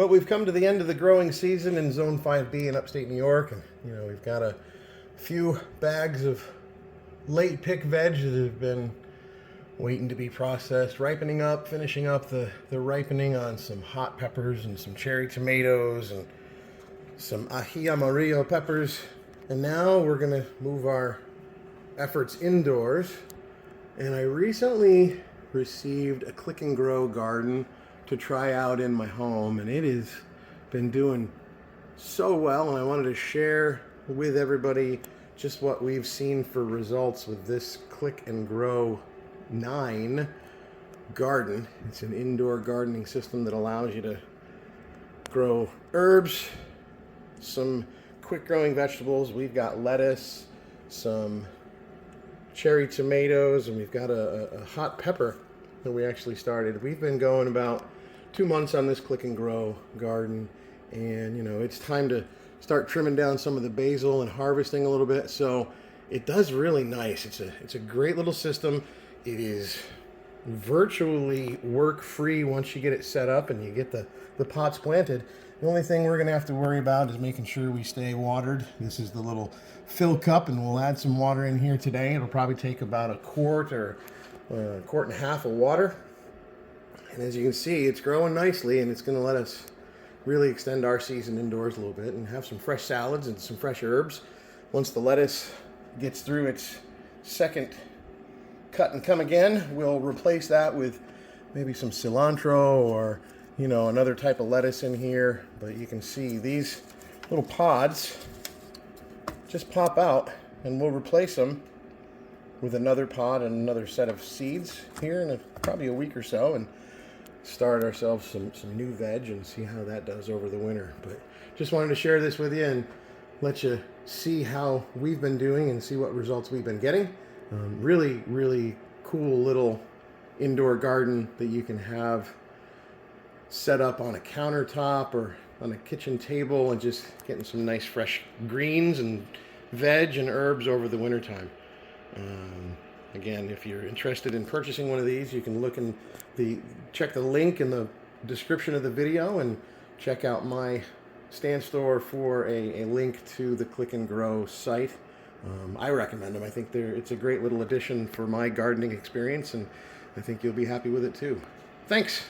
Well, we've come to the end of the growing season in Zone 5B in upstate New York, and we've got a few bags of late pick veg that have been waiting to be processed, ripening up, finishing up the ripening on some hot peppers and some cherry tomatoes and some ají amarillo peppers. And now we're going to move our efforts indoors. And I recently received a click and grow garden to try out in my home, and it has been doing so well, and I wanted to share with everybody just what we've seen for results with this Click and Grow 9 garden. It's an indoor gardening system that allows you to grow herbs, some quick growing vegetables. We've got lettuce, some cherry tomatoes, and we've got a hot pepper that we actually started. We've been going about 2 months on this Click and Grow garden, and it's time to start trimming down some of the basil and harvesting a little bit. So it does really nice. It's a great little system. It is virtually work free once you get it set up and you get the pots planted. The only thing we're gonna have to worry about is making sure we stay watered. This is the little fill cup, and we'll add some water in here today. It'll probably take about a quart or a quart and a half of water. And as you can see, it's growing nicely, and it's going to let us really extend our season indoors a little bit and have some fresh salads and some fresh herbs. Once the lettuce gets through its second cut and come again, we'll replace that with maybe some cilantro or another type of lettuce in here. But you can see these little pods just pop out, and we'll replace them with another pod and another set of seeds here in probably a week or so, and start ourselves some new veg and see how that does over the winter. But just wanted to share this with you and let you see how we've been doing and see what results we've been getting. Really, really cool little indoor garden that you can have set up on a countertop or on a kitchen table, and just getting some nice fresh greens and veg and herbs over the winter time. Again, if you're interested in purchasing one of these, you can check the link in the description of the video and check out my stand store for a link to the Click and Grow site. I recommend them. I think it's a great little addition for my gardening experience, and I think you'll be happy with it too. Thanks.